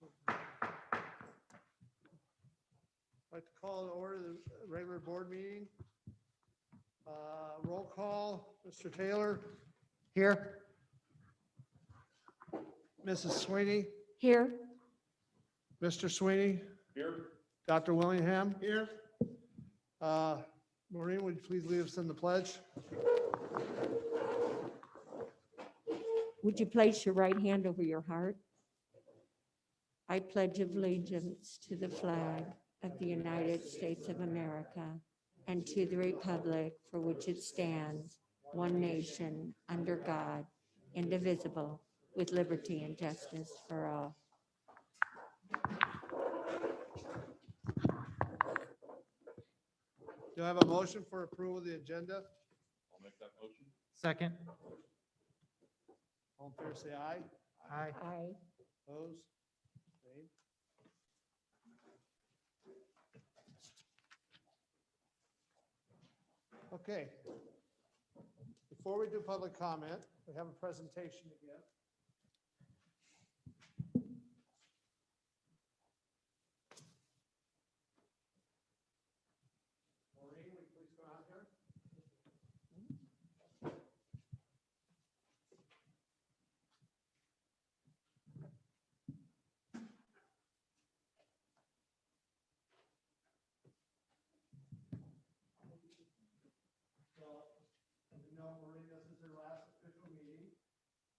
I'd like to call to order the regular board meeting. Roll call, Mr. Taylor. Here. Mrs. Sweeney. Here. Mr. Sweeney. Here. Dr. Willingham. Here. Maureen, would you please lead us in the pledge? Would you place your right hand over your heart? I pledge allegiance to the flag of the United States of America and to the republic for which it stands, one nation, under God, indivisible, with liberty and justice for all. Do I have a motion for approval of the agenda? I'll make that motion. Second. All in favor, say aye. Aye. Aye. Opposed? Abstained? Okay. Before we do public comment, we have a presentation to give. Maureen, will you please go out here? So, as you know, Maureen, this is her last official meeting.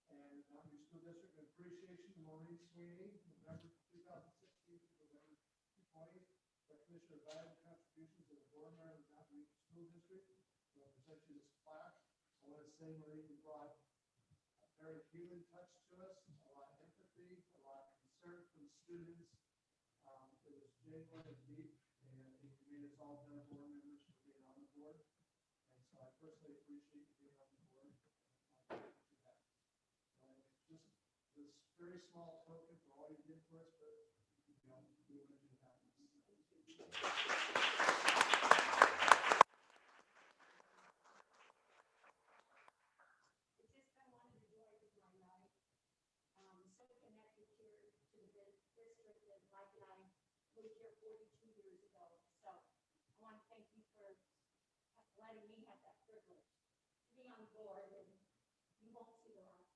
And your school district appreciation to Maureen Sweeney, November 2016 to November 2020. Recognition of valuable contributions to the board member of the Mountain Region School District. We'll present you this plaque. I want to say, Maureen, you brought a very human touch to us, a lot of empathy, a lot of concern for the students. It was genuine and deep, and I think you made us all better board members for being on the board. And so I personally appreciate you being on the board. Just this very small token for all you did for us, but we want to do that. It's just been one of the joys of my life. So connected here to the district, and Mike and I moved here 42 years ago. So I want to thank you for letting me have that privilege to be on the board, and you won't see the last of us.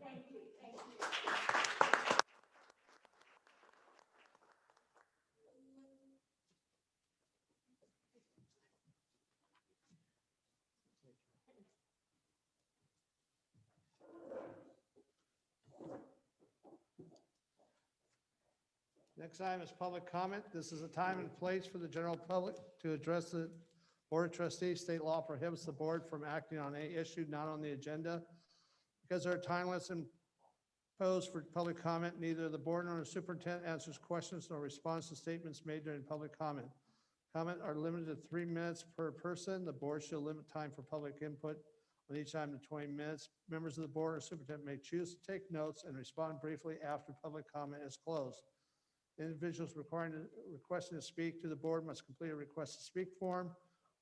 Thank you, thank you. Next item is public comment. This is a time and place for the general public to address the Board of Trustees. State law prohibits the board from acting on any issue not on the agenda. Because there are time limits imposed for public comment, neither the board nor the superintendent answers questions nor responds to statements made during public comment. Comment are limited to 3 minutes per person. The board shall limit time for public input on each item to 20 minutes. Members of the board or superintendent may choose to take notes and respond briefly after public comment is closed. Individuals requesting to speak to the board must complete a request to speak form.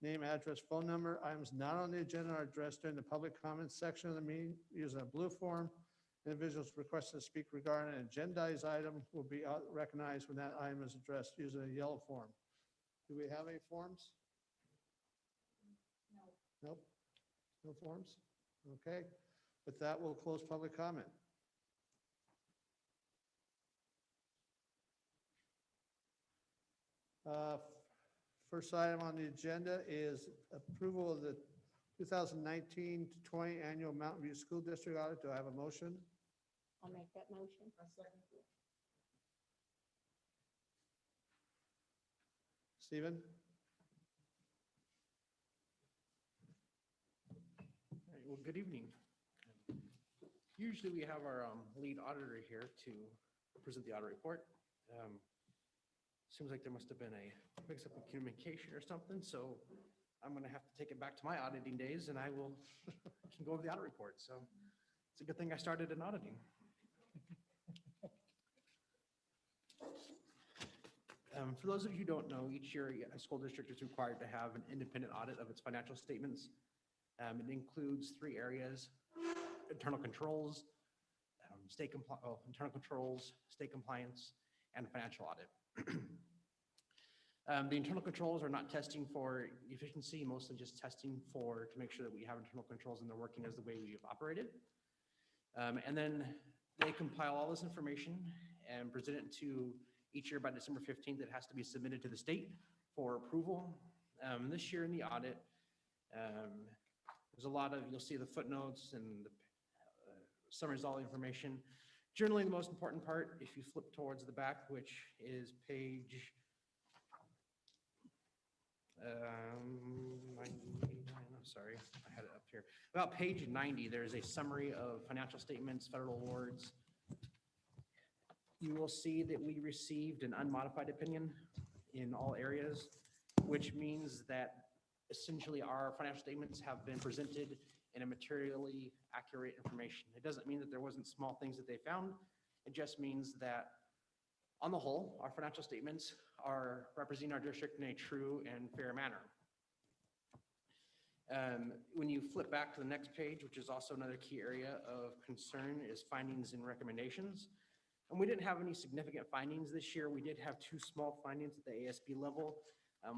Name, address, phone number. Items not on the agenda are addressed during the public comments section of the meeting using a blue form. Individuals requesting to speak regarding an agendized item will be recognized when that item is addressed using a yellow form. Do we have any forms? No. Nope. No forms? Okay. With that, we'll close public comment. First item on the agenda is approval of the 2019 to 20 annual Mountain View School District audit. Do I have a motion? I'll make that motion. Stephen? All right, well, good evening. Usually we have our lead auditor here to present the audit report. Seems like there must have been a mix-up in communication or something, so I'm going to have to take it back to my auditing days, and I will can go over the audit report. So it's a good thing I started in auditing. For those of you who don't know, each year a school district is required to have an independent audit of its financial statements. It includes 3 areas: internal controls, internal controls, state compliance, and financial audit. The internal controls are not testing for efficiency, mostly just testing to make sure that we have internal controls and they're working as the way we've operated. And then they compile all this information and present it to each year by December 15th. It has to be submitted to the state for approval. This year in the audit, there's a lot of, you'll see the footnotes and the summaries, all the information. Generally, the most important part, if you flip towards the back, which is page 99, I'm sorry, I had it up here. About page 90, there's a summary of financial statements, federal awards. You will see that we received an unmodified opinion in all areas, which means that essentially our financial statements have been presented in a materially accurate information. It doesn't mean that there wasn't small things that they found. It just means that on the whole, our financial statements are representing our district in a true and fair manner. When you flip back to the next page, which is also another key area of concern, is findings and recommendations. And we didn't have any significant findings this year. We did have 2 small findings at the ASB level.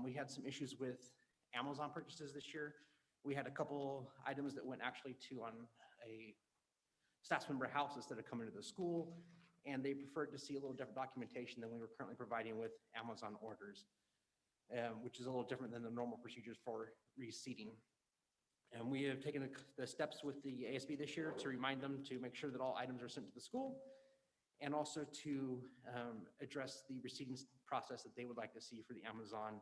We had some issues with Amazon purchases this year. We had a couple items that went actually to on a staff member house instead of coming to the school, and they preferred to see a little different documentation than we were currently providing with Amazon orders, which is a little different than the normal procedures for receipting. And we have taken the steps with the ASB this year to remind them to make sure that all items are sent to the school, and also to address the receipting process that they would like to see for the Amazon,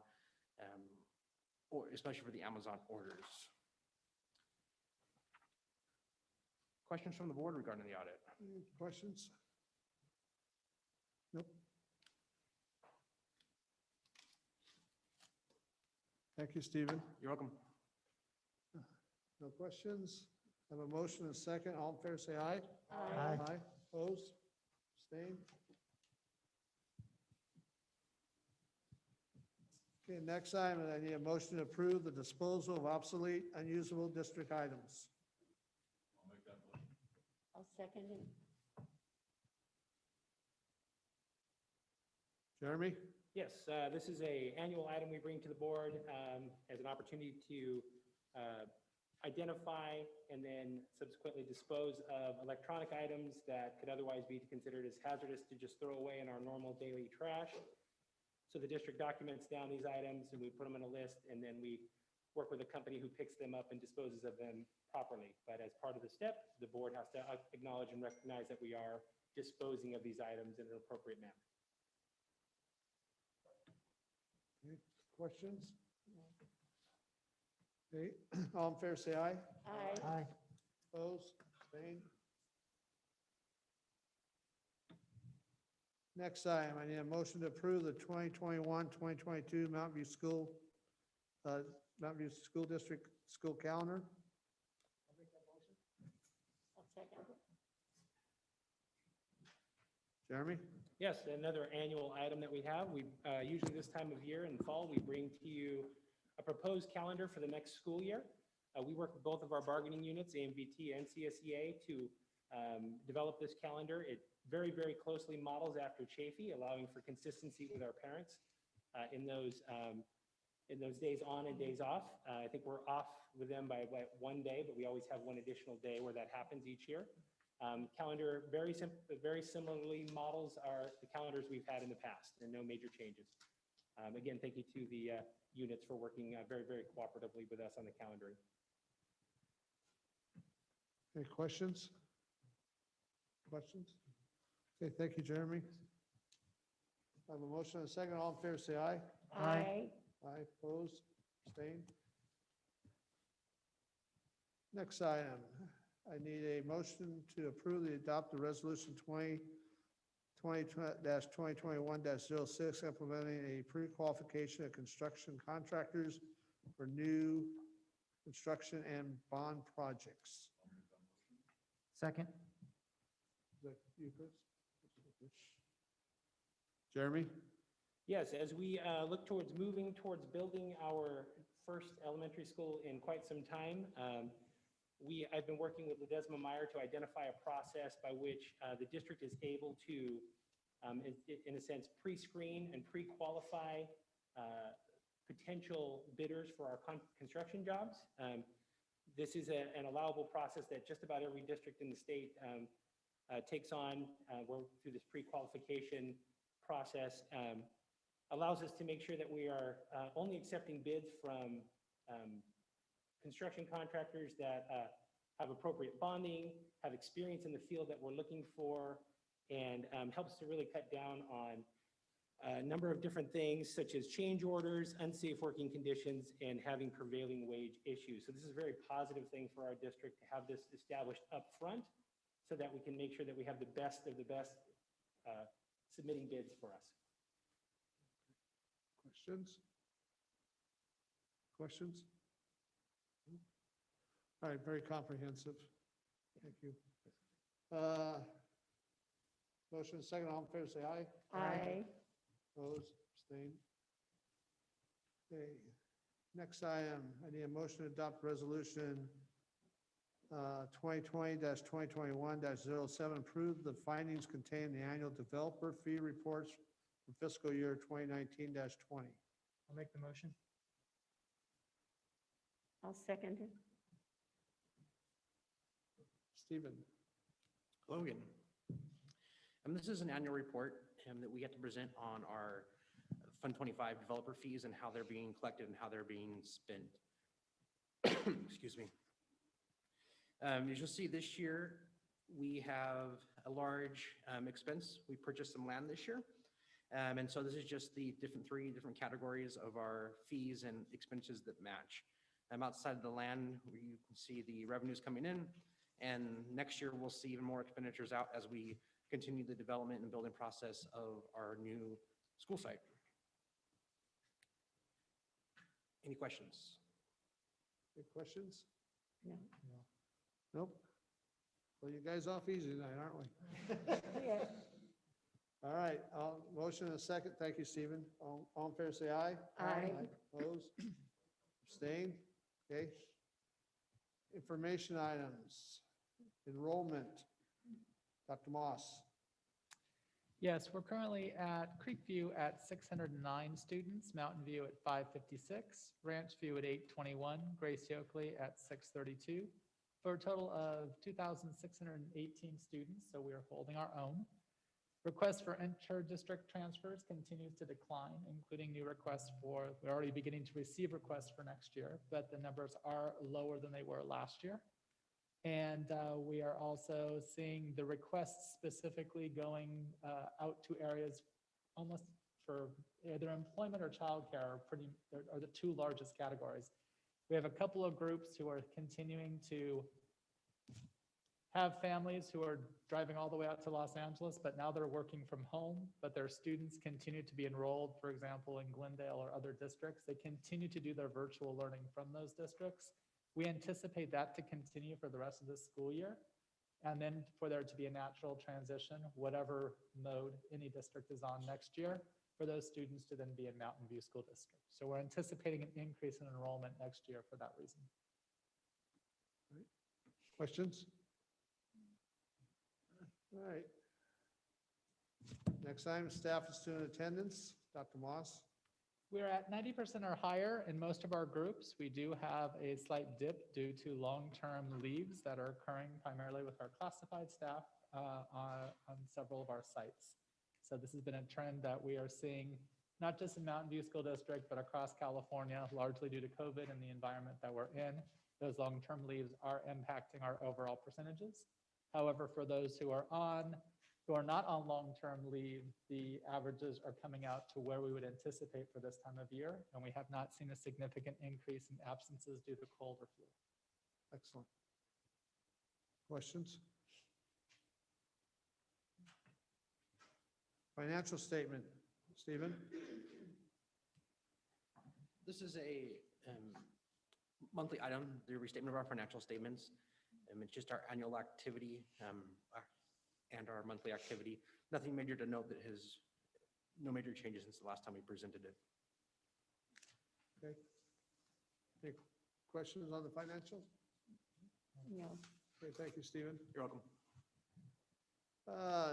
or especially for the Amazon orders. Questions from the board regarding the audit? Any questions? Nope. Thank you, Stephen. You're welcome. No questions? Have a motion and a second. All in favor, say aye. Aye. Aye. Opposed? Abstained? Okay, next item, I need a motion to approve the disposal of obsolete, unusable district items. I'll make that motion. I'll second it. Jeremy? Yes, this is an annual item we bring to the board as an opportunity to identify and then subsequently dispose of electronic items that could otherwise be considered as hazardous to just throw away in our normal daily trash. So the district documents down these items and we put them in a list, and then we work with a company who picks them up and disposes of them properly. But as part of the step, the board has to acknowledge and recognize that we are disposing of these items in an appropriate manner. Okay, questions? Okay, all in favor, say aye. Aye. Opposed? Abstained? Next item, I need a motion to approve the 2021-2022 Mountain View School District School Calendar. I'll second it. Jeremy? Yes, another annual item that we have. We usually this time of year in fall, we bring to you a proposed calendar for the next school year. We work with both of our bargaining units, AMVT and CSEA, to develop this calendar. It very, very closely models after Chafee, allowing for consistency with our parents in those days on and days off. I think we're off with them by one day, but we always have one additional day where that happens each year. Calendar very similarly models the calendars we've had in the past, and no major changes. Again, thank you to the units for working very, very cooperatively with us on the calendaring. Any questions? Questions? Okay, thank you, Jeremy. I have a motion and a second. All in favor, say aye. Aye. Aye, opposed, abstained. Next item, I need a motion to approve the adopt the resolution 2020-2021-06, implementing a pre-qualification of construction contractors for new construction and bond projects. Second. Is that you, Chris? Jeremy? Yes, as we look towards moving towards building our first elementary school in quite some time, I've been working with Ledesma Meyer to identify a process by which the district is able to, in a sense, pre-screen and pre-qualify potential bidders for our construction jobs. This is an allowable process that just about every district in the state takes on. We're through this pre-qualification process. Allows us to make sure that we are only accepting bids from construction contractors that have appropriate bonding, have experience in the field that we're looking for, and helps to really cut down on a number of different things such as change orders, unsafe working conditions, and having prevailing wage issues. So this is a very positive thing for our district to have this established up front so that we can make sure that we have the best of the best submitting bids for us. Questions? Questions? All right, very comprehensive. Thank you. Motion and second, all in favor, say aye. Aye. Opposed, abstained. Okay, next item, I need a motion to adopt resolution 2020-2021-07, approve the findings contained in the annual developer fee reports for fiscal year 2019-20. I'll make the motion. I'll second it. Stephen, Logan. This is an annual report that we get to present on our Fund 25 developer fees and how they're being collected and how they're being spent. Excuse me. As you'll see this year, we have a large expense. We purchased some land this year. And so this is just the three different categories of our fees and expenses that match. Outside of the land, you can see the revenues coming in. And next year, we'll see even more expenditures out as we continue the development and building process of our new school site. Any questions? any questions? No. Nope. Well, you guys off easy tonight, aren't we? Yeah. All right, motion and a second. Thank you, Stephen. All in favor, say aye. Aye. Opposed? Abstained? Okay. Information items. Enrollment. Dr. Moss. Yes, we're currently at Creekview at 609 students, Mountain View at 556, Ranch View at 821, Grace Oakley at 632, for a total of 2,618 students, so we are holding our own. Requests for inter-district transfers continues to decline, including new requests we're already beginning to receive requests for next year, but the numbers are lower than they were last year. And we are also seeing the requests specifically going out to areas almost for either employment or childcare are the two largest categories. We have a couple of groups who are continuing to have families who are driving all the way out to Los Angeles, but now they're working from home, but their students continue to be enrolled, for example, in Glendale or other districts. They continue to do their virtual learning from those districts. We anticipate that to continue for the rest of this school year, and then for there to be a natural transition, whatever mode any district is on next year, for those students to then be in Mountain View School District. So we're anticipating an increase in enrollment next year for that reason. Questions? All right. Next item, staff and student attendance. Dr. Moss. We're at 90% or higher in most of our groups. We do have a slight dip due to long-term leaves that are occurring primarily with our classified staff on several of our sites. So this has been a trend that we are seeing, not just in Mountain View School District, but across California, largely due to COVID and the environment that we're in. Those long-term leaves are impacting our overall percentages. However, for those who are not on long-term leave, the averages are coming out to where we would anticipate for this time of year, and we have not seen a significant increase in absences due to cold or flu. Excellent. Questions? Financial statement. Stephen? This is a monthly item, the restatement of our financial statements. It's just our annual activity and our monthly activity. Nothing major to note, no major changes since the last time we presented it. Okay. Any questions on the financials? Okay, thank you, Stephen. You're welcome.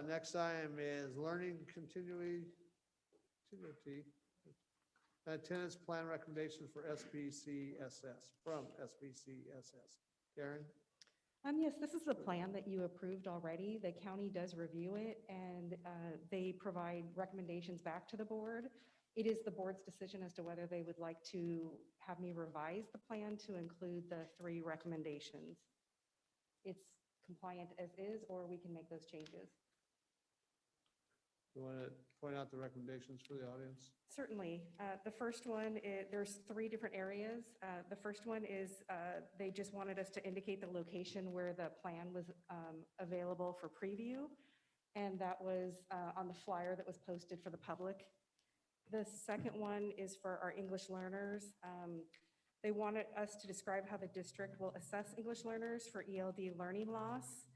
Next item is learning continuity. Attendance plan recommendations for SBCSS, from SBCSS. Karen? Yes, this is the plan that you approved already. The county does review it and they provide recommendations back to the board. It is the board's decision as to whether they would like to have me revise the plan to include the 3 recommendations. It's compliant as is, or we can make those changes. You want to point out the recommendations for the audience? Certainly. The first one, there's 3 different areas. The first one is they just wanted us to indicate the location where the plan was available for preview. And that was on the flyer that was posted for the public. The second one is for our English learners. They wanted us to describe how the district will assess English learners for ELD learning loss,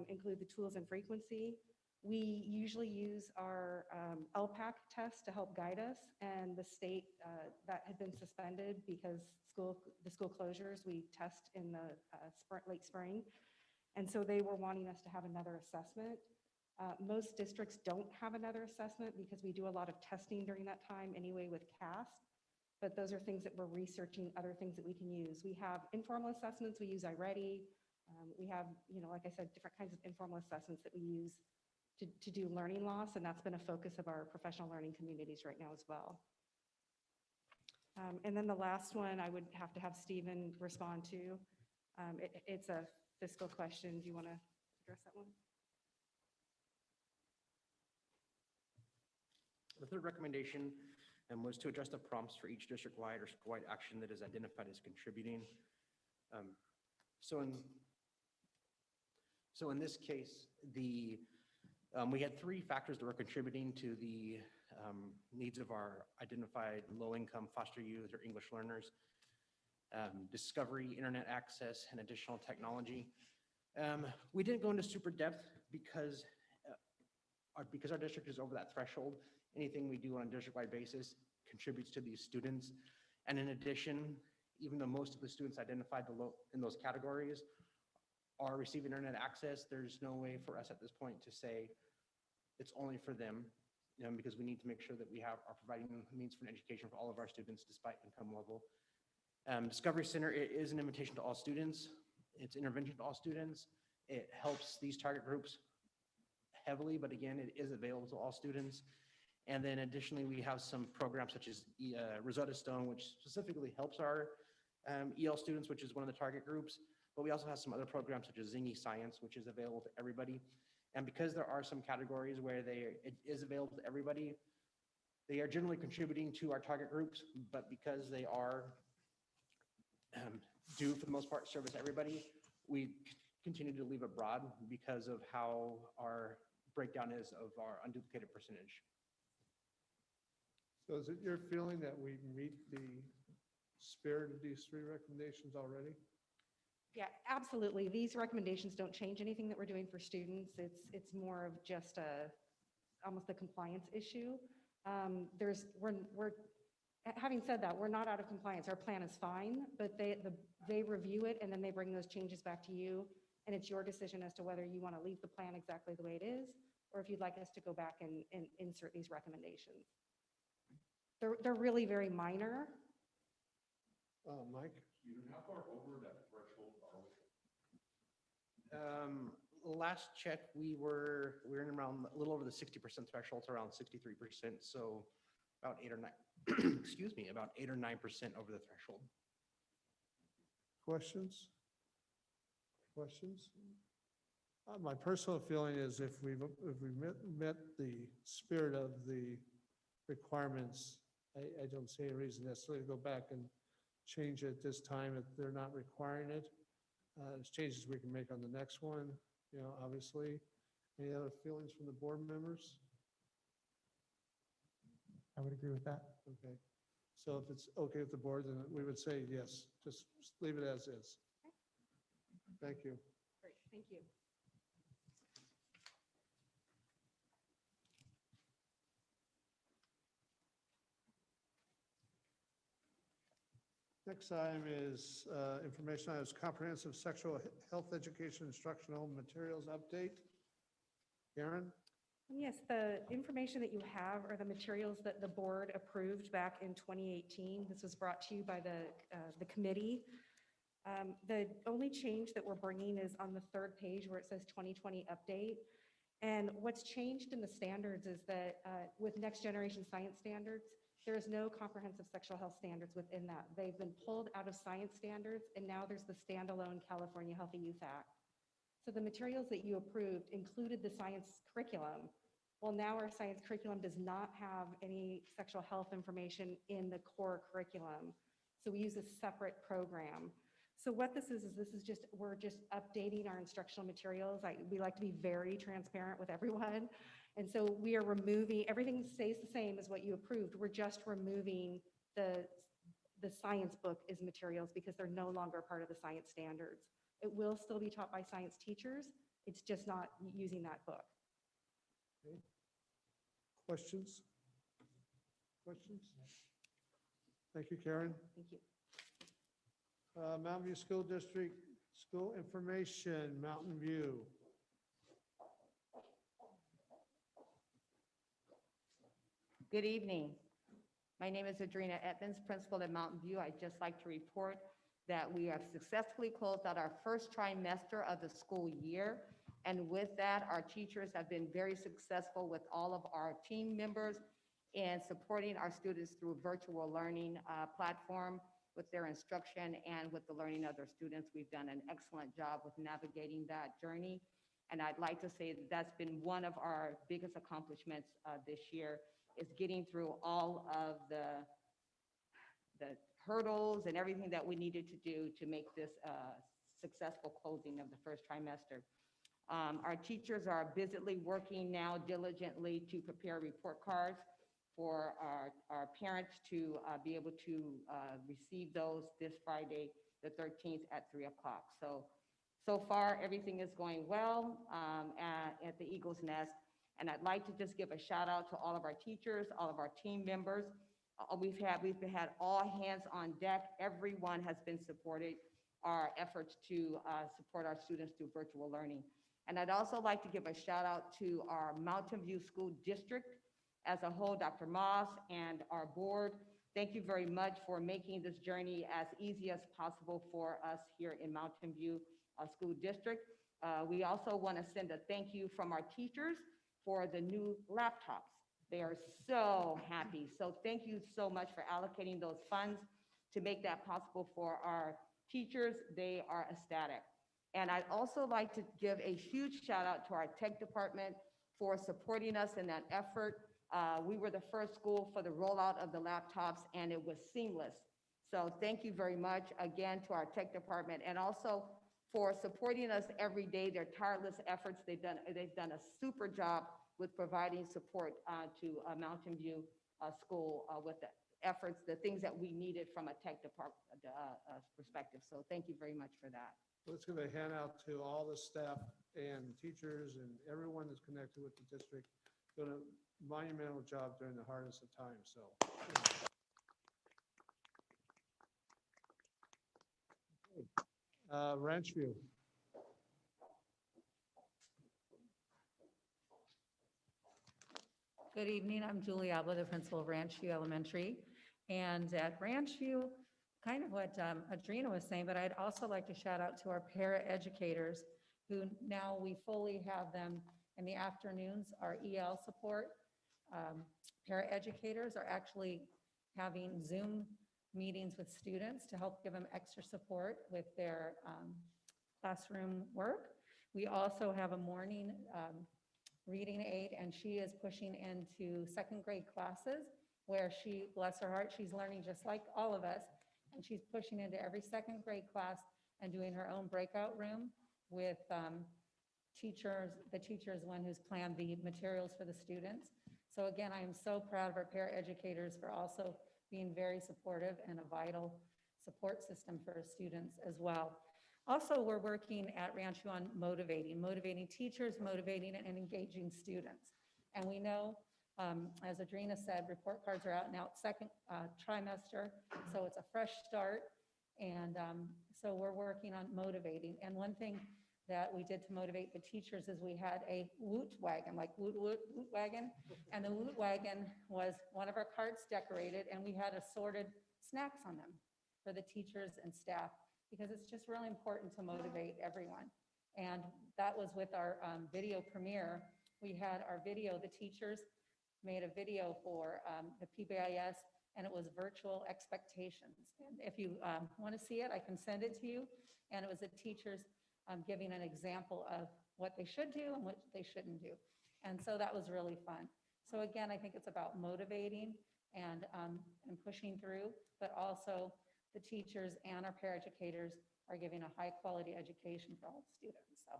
include the tools and frequency. We usually use our LPAC test to help guide us, and the state that had been suspended because the school closures, we test in the late spring. And so they were wanting us to have another assessment. Most districts don't have another assessment because we do a lot of testing during that time anyway with CAST. But those are things that we're researching, other things that we can use. We have informal assessments, we use iReady. We have, like I said, different kinds of informal assessments that we use to do learning loss, and that's been a focus of our professional learning communities right now as well. And then the last one I would have to have Stephen respond to. It's a fiscal question. Do you want to address that one? The third recommendation was to address the prompts for each district-wide or school-wide action that is identified as contributing. So in this case, we had 3 factors that were contributing to the needs of our identified low-income foster youth or English learners: discovery, internet access, and additional technology. We didn't go into super depth because our district is over that threshold. Anything we do on a district-wide basis contributes to these students. And in addition, even though most of the students identified in those categories are receiving internet access, there's no way for us at this point to say it's only for them, because we need to make sure that we are providing means for an education for all of our students despite income level. Discovery Center, it is an invitation to all students. It's intervention to all students. It helps these target groups heavily, but again, it is available to all students. And then additionally, we have some programs such as Rosetta Stone, which specifically helps our EL students, which is one of the target groups. But we also have some other programs such as Zingy Science, which is available to everybody. And because there are some categories where it is available to everybody, they are generally contributing to our target groups, but because they are do for the most part service everybody, we continue to leave it broad because of how our breakdown is of our unduplicated percentage. So is it your feeling that we meet the spirit of these 3 recommendations already? Yeah, absolutely. These recommendations don't change anything that we're doing for students. It's more of just almost a compliance issue. Having said that, we're not out of compliance. Our plan is fine, but they review it and then they bring those changes back to you. And it's your decision as to whether you want to leave the plan exactly the way it is, or if you'd like us to go back and insert these recommendations. They're really very minor. Mike? How far over that threshold are we? Last check, we were in around a little over the 60% threshold, around 63%. So about 8 or 9, excuse me, about 8 or 9% over the threshold. Questions? Questions? My personal feeling is if we met the spirit of the requirements, I don't see a reason necessarily to go back and change it at this time if they're not requiring it. There's changes we can make on the next one, obviously. Any other feelings from the board members? I would agree with that. Okay. So if it's okay with the board, then we would say yes, just leave it as is. Thank you. Great, thank you. Next item is information on its comprehensive sexual health education instructional materials update. Karen? Yes, the information that you have are the materials that the board approved back in 2018. This was brought to you by the committee. The only change that we're bringing is on the third page where it says 2020 update. And what's changed in the standards is that with next generation science standards, there is no comprehensive sexual health standards within that. They've been pulled out of science standards, and now there's the standalone California Healthy Youth Act. So the materials that you approved included the science curriculum. Well, now our science curriculum does not have any sexual health information in the core curriculum. So we use a separate program. So what this is just, we're just updating our instructional materials. We like to be very transparent with everyone. And so we are removing, everything stays the same as what you approved. We're just removing the science book as materials because they're no longer part of the science standards. It will still be taught by science teachers. It's just not using that book. Okay. Questions? Questions? Thank you, Karen. Thank you. Mountain View School District, school information, Mountain View. Good evening. My name is Adrena Edmonds, principal at Mountain View. I'd just like to report that we have successfully closed out our first trimester of the school year. And with that, our teachers have been very successful with all of our team members in supporting our students through virtual learning platform with their instruction and with the learning of their students. We've done an excellent job with navigating that journey. And I'd like to say that that's been one of our biggest accomplishments this year, is getting through all of the hurdles and everything that we needed to do to make this successful closing of the first trimester. Our teachers are busily working now diligently to prepare report cards for our parents to be able to receive those this Friday, the 13th at 3 o'clock. So far, everything is going well at the Eagle's Nest. And I'd like to just give a shout out to all of our teachers, all of our team members. We've had all hands on deck. Everyone has been supported our efforts to support our students through virtual learning. And I'd also like to give a shout out to our Mountain View School District as a whole, Dr. Moss and our board. Thank you very much for making this journey as easy as possible for us here in Mountain View School District. We also want to send a thank you from our teachers for the new laptops. They are so happy. So thank you so much for allocating those funds to make that possible for our teachers. They are ecstatic. And I'd also like to give a huge shout out to our tech department for supporting us in that effort. We were the first school for the rollout of the laptops, and it was seamless. So thank you very much again to our tech department, and also for supporting us every day, their tireless efforts. They've done a super job with providing support to Mountain View School with the efforts, the things that we needed from a tech department perspective. So thank you very much for that. Let's give a handout to all the staff and teachers and everyone that's connected with the district. Doing a monumental job during the hardest of times, so. Ranch View. Good evening, I'm Julie Abla, the principal of Ranch View Elementary. And at Ranch View, kind of what Adrena was saying, but I'd also like to shout out to our para-educators who now we fully have them in the afternoons, our EL support. Para-educators are actually having Zoom meetings with students to help give them extra support with their classroom work. We also have a morning reading aid, and she is pushing into second grade classes where she, bless her heart, she's learning just like all of us, and she's pushing into every second grade class and doing her own breakout room with teachers. The teacher is one who's planned the materials for the students. So again, I am so proud of our paraeducators for also being very supportive and a vital support system for our students as well. Also, we're working at Rancho on motivating teachers, motivating and engaging students. And we know, as Adrena said, report cards are out now, second trimester, so it's a fresh start. And so we're working on motivating. And one thing that we did to motivate the teachers is we had a woot wagon, like woot, woot, woot wagon. And the woot wagon was one of our carts decorated, and we had assorted snacks on them for the teachers and staff, because it's just really important to motivate everyone. And that was with our video premiere. We had our video, the teachers made a video for the PBIS, and it was virtual expectations. And if you want to see it, I can send it to you. And it was the teachers giving an example of what they should do and what they shouldn't do. And so that was really fun. So again, I think it's about motivating and pushing through, but also the teachers and our paraeducators are giving a high quality education for all the students. So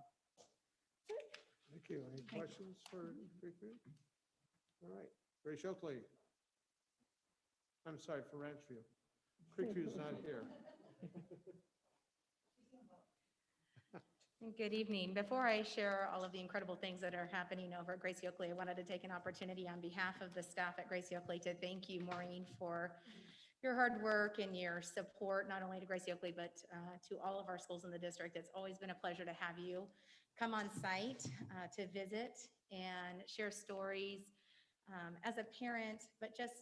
Thank you. Any questions for Creekview? All right, Grace Oakley. I'm sorry, for Ranchview. Creekview's not here. Good evening. Before I share all of the incredible things that are happening over at Gracie Oakley, I wanted to take an opportunity on behalf of the staff at Gracie Oakley to thank you, Maureen, for your hard work and your support, not only to Gracie Oakley, but to all of our schools in the district. It's always been a pleasure to have you come on site to visit and share stories as a parent, but just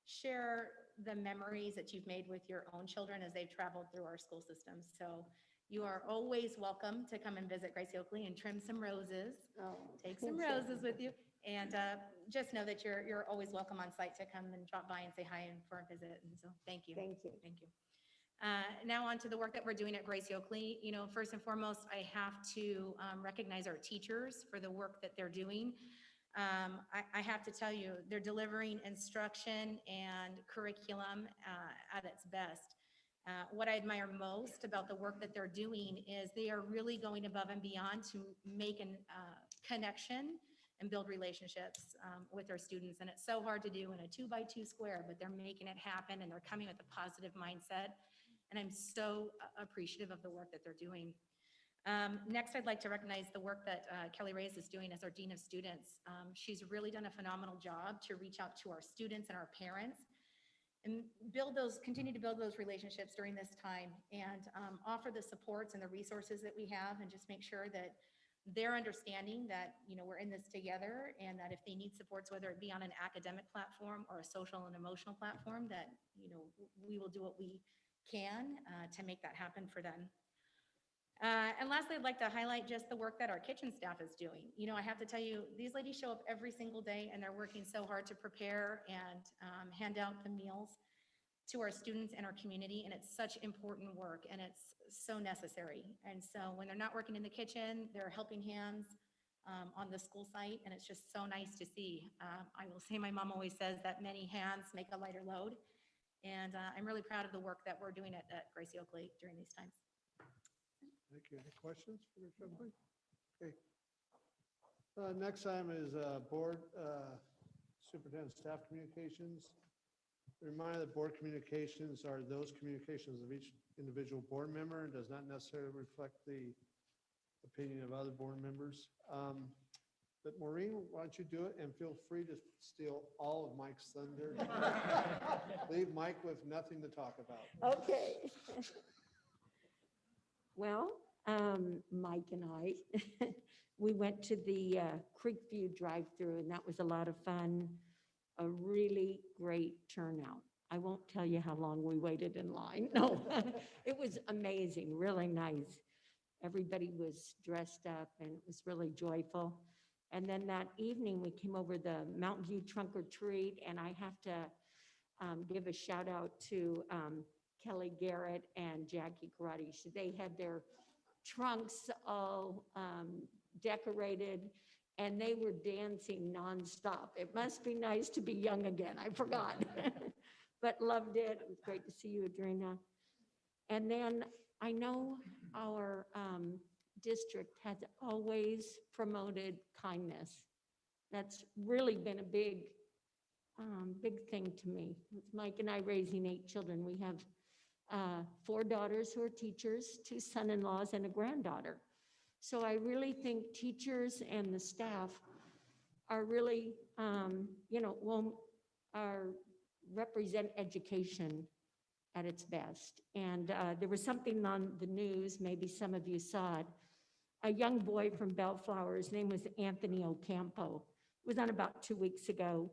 share the memories that you've made with your own children as they've traveled through our school systems. So you are always welcome to come and visit Gracie Oakley and trim some roses, take some roses with you. And just know that you're always welcome on site to come and drop by and say hi and for a visit. And so thank you. Thank you. Thank you. Now on to the work that we're doing at Gracie Oakley. You know, first and foremost, I have to recognize our teachers for the work that they're doing. I have to tell you, they're delivering instruction and curriculum at its best. What I admire most about the work that they're doing is they are really going above and beyond to make a connection and build relationships with their students. And it's so hard to do in a 2x2 square, but they're making it happen and they're coming with a positive mindset. And I'm so appreciative of the work that they're doing. Next, I'd like to recognize the work that Kelly Reyes is doing as our Dean of Students. She's really done a phenomenal job to reach out to our students and our parents and continue to build those relationships during this time and offer the supports and the resources that we have, and just make sure that they're understanding that, you know, we're in this together, and that if they need supports, whether it be on an academic platform or a social and emotional platform, that, you know, we will do what we can to make that happen for them. And lastly, I'd like to highlight just the work that our kitchen staff is doing. You know, I have to tell you, these ladies show up every single day and they're working so hard to prepare and hand out the meals to our students and our community. And it's such important work and it's so necessary. And so when they're not working in the kitchen, they're helping hands on the school site. And it's just so nice to see. I will say, my mom always says that many hands make a lighter load. And I'm really proud of the work that we're doing at Gracie Oakley during these times. Thank you. Any questions for Grace Oakley? Okay. Next item is board superintendent staff communications. Reminder that board communications are those communications of each individual board member and does not necessarily reflect the opinion of other board members. But Maureen, why don't you do it, and feel free to steal all of Mike's thunder. Leave Mike with nothing to talk about. Okay. Well, Mike and I, we went to the Creekview drive-through, and that was a lot of fun. A really great turnout. I won't tell you how long we waited in line. No, it was amazing, really nice. Everybody was dressed up, and it was really joyful. And then that evening, we came over the Mountain View Trunk or Treat, and I have to give a shout out to Kelly Garrett and Jackie Karate. They had their trunks all decorated, and they were dancing nonstop. It must be nice to be young again. I forgot, but loved it. It was great to see you, Adrina. And then I know our district has always promoted kindness. That's really been a big thing to me. With Mike and I raising 8 children, we have 4 daughters who are teachers, 2 son-in-laws, and a granddaughter. So I really think teachers and the staff are really, represent education at its best. And there was something on the news, maybe some of you saw it. A young boy from Bellflower, his name was Anthony Ocampo, it was on about 2 weeks ago.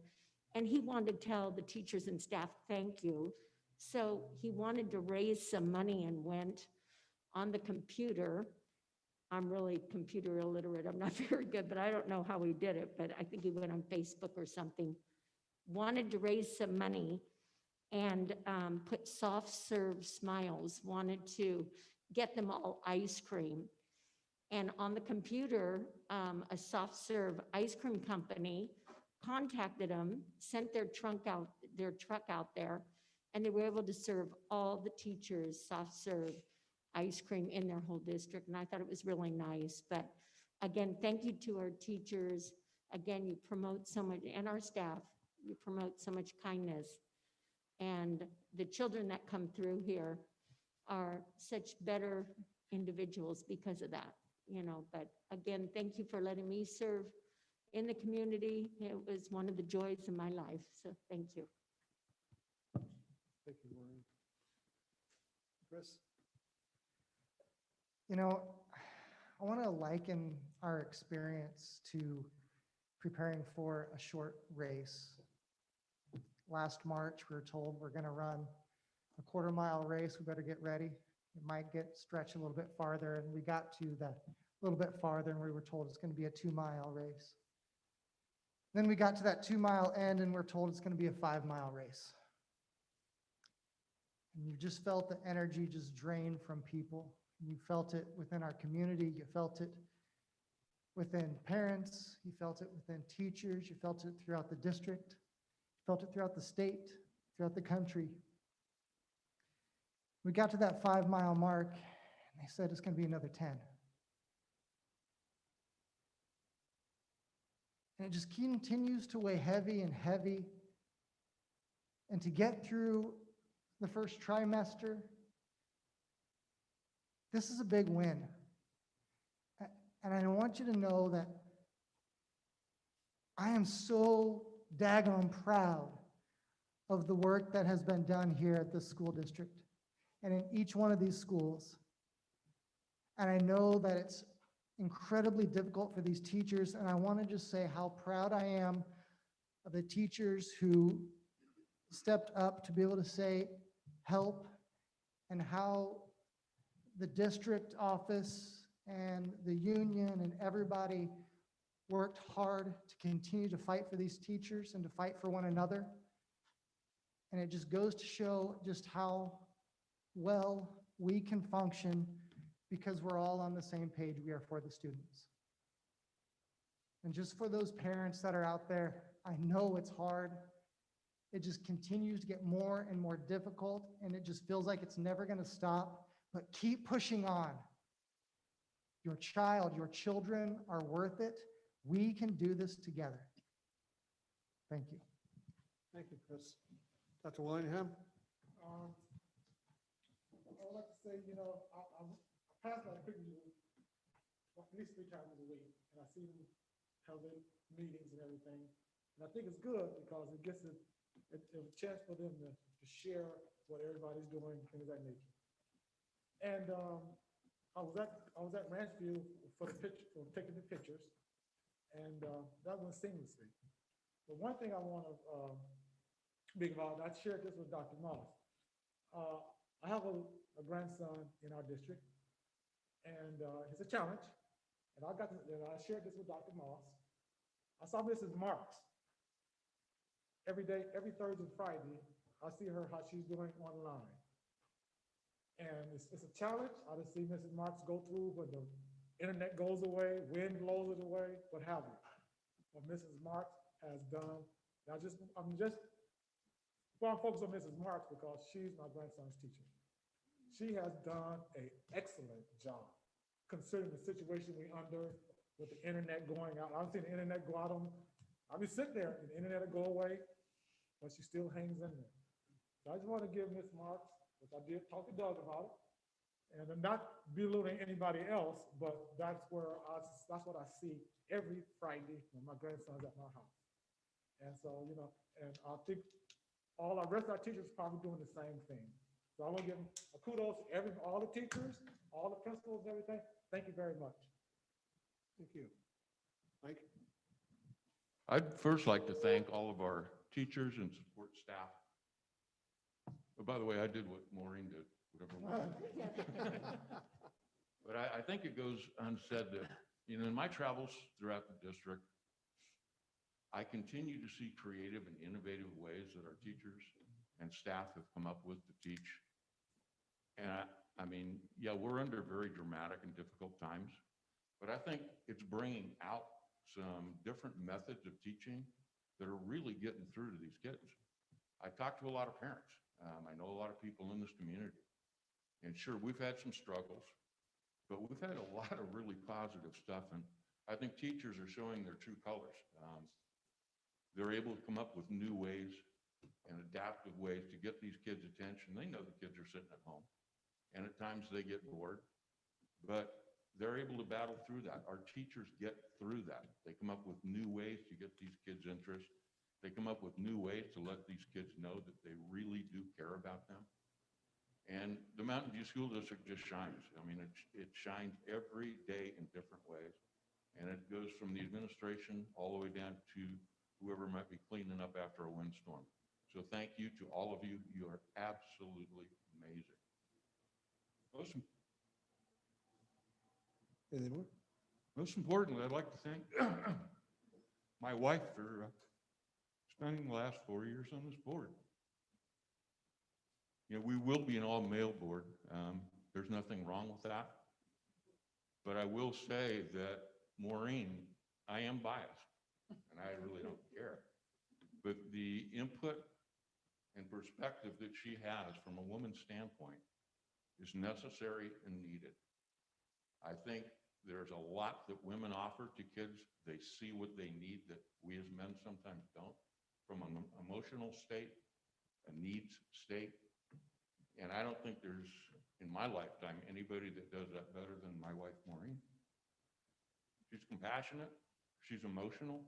And he wanted to tell the teachers and staff, thank you. So he wanted to raise some money and went on the computer. I'm really computer illiterate. I'm not very good, but I don't know how he did it. But I think he went on Facebook or something. Wanted to raise some money and put soft serve smiles, wanted to get them all ice cream. And on the computer, a soft serve ice cream company contacted them, sent their truck out there, and they were able to serve all the teachers soft serve ice cream in their whole district. And I thought it was really nice. But again, thank you to our teachers. Again, you promote so much, and our staff, you promote so much kindness. And the children that come through here are such better individuals because of that, you know. But again, thank you for letting me serve in the community. It was one of the joys of my life. So thank you. Thank you, Maureen. Chris? You know, I want to liken our experience to preparing for a short race. Last March, we were told we're going to run a quarter-mile race. We better get ready. It might get stretched a little bit farther, and we got to that little bit farther, and we were told it's going to be a 2-mile race. Then we got to that 2-mile end, and we're told it's going to be a 5-mile race. And you just felt the energy just drain from people. You felt it within our community. You felt it within parents. You felt it within teachers. You felt it throughout the district. You felt it throughout the state, throughout the country. We got to that 5-mile mark, and they said it's going to be another 10. And it just continues to weigh heavy and heavy. And to get through the first trimester, this is a big win. And I want you to know that I am so daggone proud of the work that has been done here at the school district and in each one of these schools. And I know that it's incredibly difficult for these teachers, and I want to just say how proud I am of the teachers who stepped up to be able to say help, and how the district office and the union and everybody worked hard to continue to fight for these teachers and to fight for one another. And it just goes to show just how well we can function because we're all on the same page. We are for the students. And just for those parents that are out there, I know it's hard. It just continues to get more and more difficult, and it just feels like it's never going to stop. But keep pushing on. Your child, your children are worth it. We can do this together. Thank you. Thank you, Chris. Dr. Willingham? I would like to say, you know, I pass my pictures at least 3 times a week, and I see them have their meetings and everything. And I think it's good because it gets a chance for them to share what everybody's doing, things of that nature. And I was at Ranchview for taking the pictures, and that went seamlessly. But one thing I want to speak about, I shared this with Dr. Moss. I have a grandson in our district, and it's a challenge. And I shared this with Dr. Moss. I saw Mrs. Marks every day, every Thursday and Friday. I see her, how she's doing online. And it's a challenge. I just see Mrs. Marks go through when the internet goes away, wind blows it away, what have you. What Mrs. Marks has done. I'm just focus on Mrs. Marks because she's my grandson's teacher. She has done an excellent job considering the situation we're under with the internet going out. I've seen the internet go out I'll be sitting there and the internet will go away, but she still hangs in there. So I just want to give Ms. Marks, which I did talk to Doug about it, and I'm not belittling anybody else, but that's what I see every Friday when my grandson's at my house. And so, you know, and I think all our rest of our teachers are probably doing the same thing. So I want to give a kudos to all the teachers, all the principals and everything. Thank you very much. Thank you. Mike? I'd first like to thank all of our teachers and support staff. But by the way, I did what Maureen did, whatever. But I think it goes unsaid that, you know, in my travels throughout the district, I continue to see creative and innovative ways that our teachers and staff have come up with to teach. And I mean, yeah, we're under very dramatic and difficult times, but I think it's bringing out some different methods of teaching that are really getting through to these kids. I talked to a lot of parents. I know a lot of people in this community. And sure, we've had some struggles, but we've had a lot of really positive stuff. And I think teachers are showing their true colors. They're able to come up with new ways and adaptive ways to get these kids' attention. They know the kids are sitting at home, and at times they get bored, but they're able to battle through that. Our teachers get through that. They come up with new ways to get these kids' interest. They come up with new ways to let these kids know that they really do care about them. And the Mountain View School District just shines. I mean, it shines every day in different ways. And it goes from the administration all the way down to whoever might be cleaning up after a windstorm. So thank you to all of you. You are absolutely amazing. Most importantly, I'd like to thank my wife for spending the last 4 years on this board. You know, we will be an all-male board. There's nothing wrong with that. But I will say that Maureen, I am biased, and I really don't care. But the input and perspective that she has from a woman's standpoint is necessary and needed. I think there's a lot that women offer to kids. They see what they need that we as men sometimes don't, from an emotional state, a needs state. And I don't think there's, in my lifetime, anybody that does that better than my wife, Maureen. She's compassionate, she's emotional.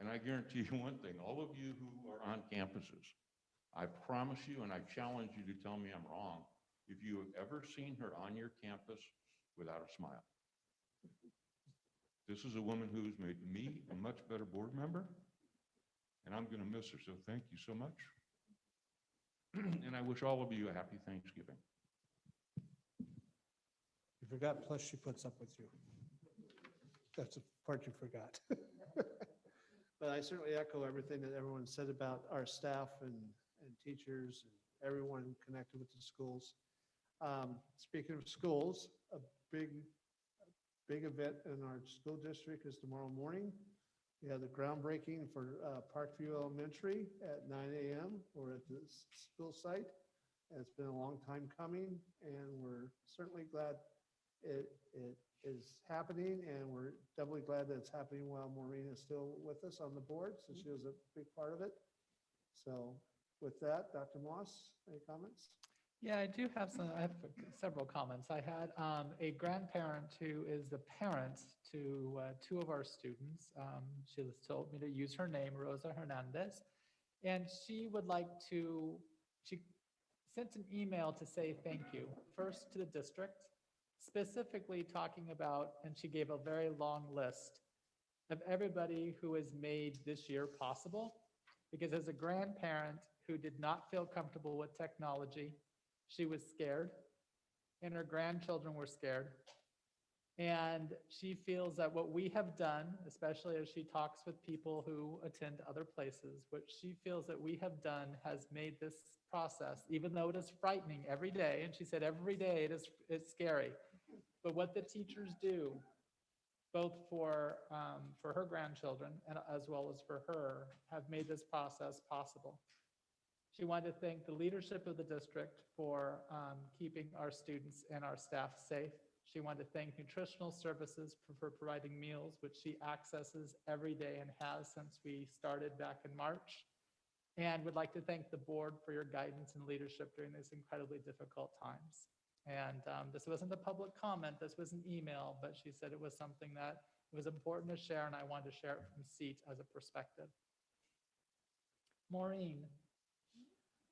And I guarantee you one thing, all of you who are on campuses, I promise you, and I challenge you to tell me I'm wrong, if you have ever seen her on your campus without a smile. This is a woman who's made me a much better board member, and I'm gonna miss her, so thank you so much. And I wish all of you a happy Thanksgiving. You forgot, plus she puts up with you. That's the part you forgot. But I certainly echo everything that everyone said about our staff and teachers and everyone connected with the schools. Speaking of schools, a big event in our school district is tomorrow morning. We have the groundbreaking for Parkview Elementary at 9 a.m. We're at the school site. And it's been a long time coming, and we're certainly glad it is happening, and we're doubly glad that it's happening while Maureen is still with us on the board, so she was a big part of it. So with that, Dr. Moss, any comments? Yeah, I do have I have several comments. I had a grandparent who is the parent to two of our students. She has told me to use her name, Rosa Hernandez, and she sent an email to say thank you, first to the district, specifically talking about, and she gave a very long list of everybody who has made this year possible, because as a grandparent who did not feel comfortable with technology, she was scared, and her grandchildren were scared. And she feels that what we have done, especially as she talks with people who attend other places, what she feels that we have done has made this process, even though it is frightening every day, and she said every day it's scary, but what the teachers do, both for her grandchildren and as well as for her, have made this process possible. She wanted to thank the leadership of the district for keeping our students and our staff safe. She wanted to thank Nutritional Services for providing meals, which she accesses every day and has since we started back in March. And would like to thank the board for your guidance and leadership during these incredibly difficult times. And this wasn't a public comment, this was an email, but she said it was something that was important to share, and I wanted to share it from seat as a perspective. Maureen,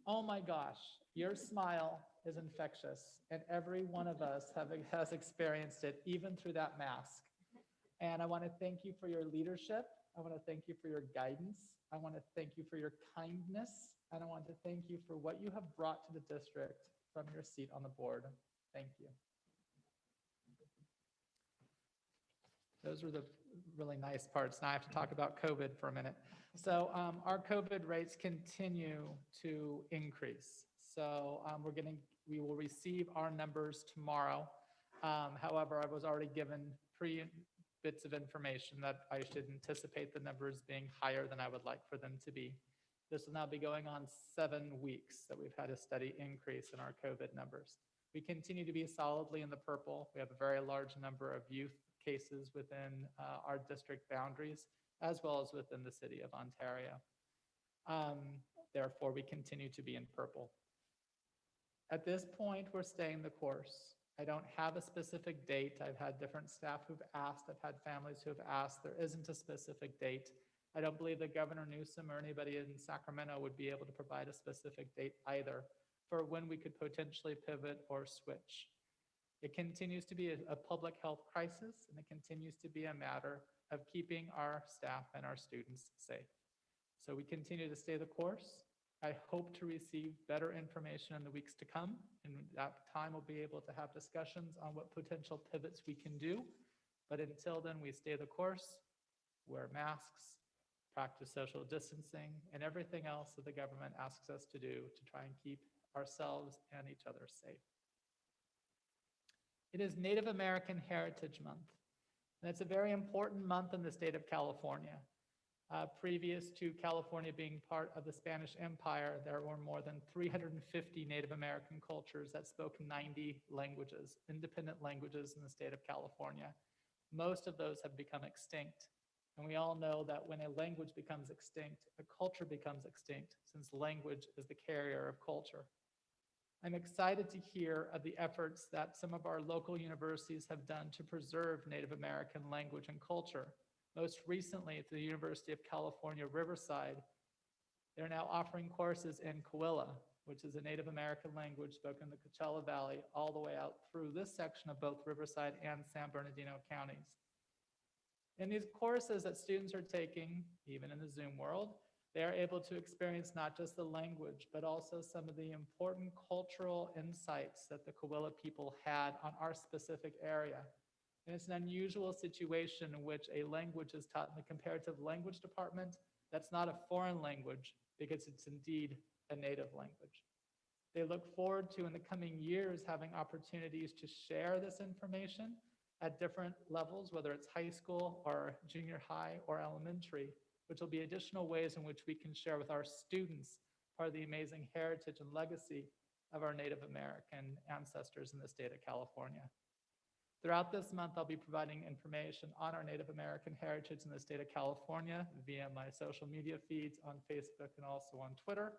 Oh my gosh, your smile is infectious, and every one of us has experienced it, even through that mask. And I want to thank you for your leadership. I want to thank you for your guidance. I want to thank you for your kindness. And I want to thank you for what you have brought to the district from your seat on the board. Thank you. Those were the really nice parts. Now I have to talk about COVID for a minute. So our COVID rates continue to increase. So we will receive our numbers tomorrow. However, I was already given bits of information that I should anticipate the numbers being higher than I would like for them to be. This will now be going on 7 weeks that we've had a steady increase in our COVID numbers. We continue to be solidly in the purple. We have a very large number of youth cases within our district boundaries, as well as within the city of Ontario. Therefore, we continue to be in purple. At this point, we're staying the course. I don't have a specific date. I've had different staff who've asked. I've had families who have asked. There isn't a specific date. I don't believe that Governor Newsom or anybody in Sacramento would be able to provide a specific date either for when we could potentially pivot or switch. It continues to be a public health crisis, and it continues to be a matter of keeping our staff and our students safe. So we continue to stay the course. I hope to receive better information in the weeks to come, and at that time we'll be able to have discussions on what potential pivots we can do. But until then, we stay the course, wear masks, practice social distancing, and everything else that the government asks us to do to try and keep ourselves and each other safe. It is Native American Heritage Month, and it's a very important month in the state of California. Previous to California being part of the Spanish Empire, there were more than 350 Native American cultures that spoke 90 languages, independent languages in the state of California. Most of those have become extinct. And we all know that when a language becomes extinct, a culture becomes extinct, since language is the carrier of culture. I'm excited to hear of the efforts that some of our local universities have done to preserve Native American language and culture. Most recently, at the University of California, Riverside, they're now offering courses in Coahuila, which is a Native American language spoken in the Coachella Valley, all the way out through this section of both Riverside and San Bernardino counties. In these courses that students are taking, even in the Zoom world, they are able to experience not just the language, but also some of the important cultural insights that the Coahuila people had on our specific area. And it's an unusual situation in which a language is taught in the comparative language department that's not a foreign language, because it's indeed a native language. They look forward to, in the coming years, having opportunities to share this information at different levels, whether it's high school or junior high or elementary, which will be additional ways in which we can share with our students part of the amazing heritage and legacy of our Native American ancestors in the state of California. Throughout this month, I'll be providing information on our Native American heritage in the state of California via my social media feeds on Facebook and also on Twitter.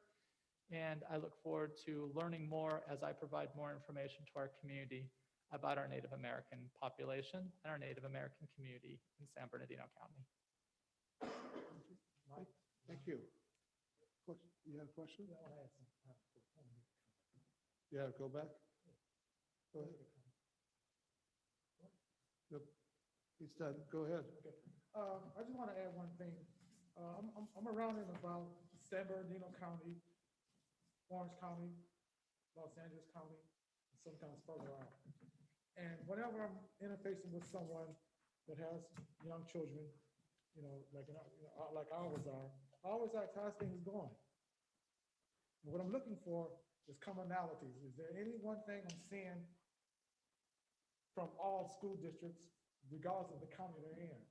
And I look forward to learning more as I provide more information to our community about our Native American population and our Native American community in San Bernardino County. Mike, thank you. You have a question? You have to go back? Go ahead. Nope. He's done. Go ahead. Okay. I just want to add one thing. I'm around in about San Bernardino County, Orange County, Los Angeles County, and sometimes further out. And whenever I'm interfacing with someone that has young children, like ours are, I always ask how things going. And what I'm looking for is commonalities. Is there any one thing I'm seeing from all school districts, regardless of the county they're in?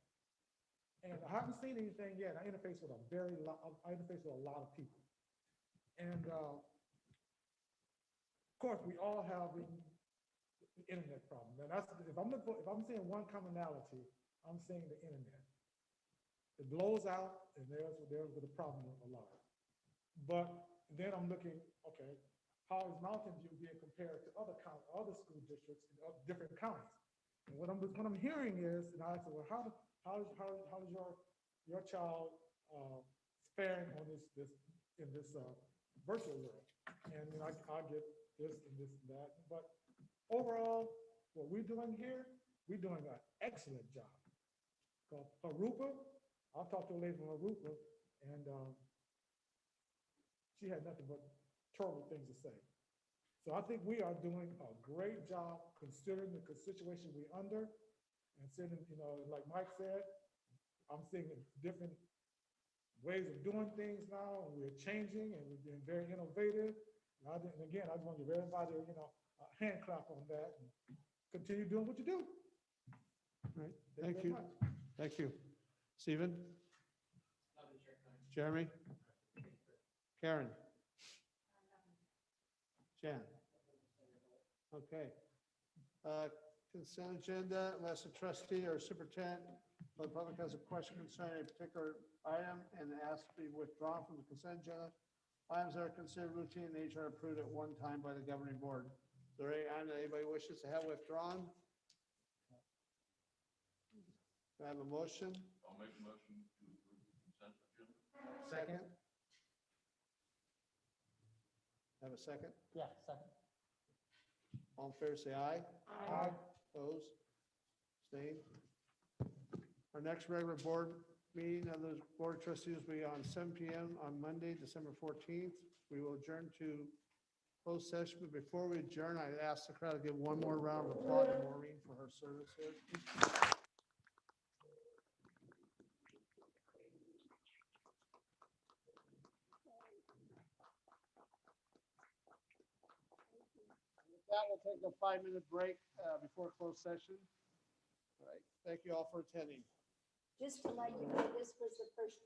And I haven't seen anything yet. I interface with a lot of people. And of course, we all have the internet problem. And that's, if I'm seeing one commonality, I'm seeing the internet. It blows out, and there's the problem a lot. But then I'm looking, okay, how is Mountain View being compared to other school districts in different counties? And what I'm hearing is, and I said, well, how is your child faring on this virtual world? and, you know, I'll get this and this and that. But overall, what we're doing here, we're doing an excellent job. So Arupa, I'll talk to a lady from Arupa, and she had nothing but terrible things to say. So I think we are doing a great job considering the situation we're under and sending, you know, like Mike said, I'm seeing different ways of doing things now, and we're changing, and we're being very innovative. And again, I just want to give everybody, you know, a hand clap on that, and continue doing what you do. All right, Thank thank you you. very much. Thank you. Stephen? Jeremy? Karen? Jan? Okay. Consent agenda, unless a trustee or superintendent or the public has a question concerning a particular item and asks to be withdrawn from the consent agenda, items that are considered routine in nature are approved at one time by the governing board. Is there any item that anybody wishes to have withdrawn? Do I have a motion? I'll make a motion to approve the consent agenda. Second? Have a second? Yeah, second. All in favor, say aye. Aye. Opposed? Abstained? Our next regular board meeting of the Board of Trustees will be on 7 PM on Monday, December 14th. We will adjourn to closed session, but before we adjourn, I ask the crowd to give one more round of applause to Maureen for her service here. With that, we'll take a 5-minute break before closed session. All right, thank you all for attending. Just to let you know, this was the first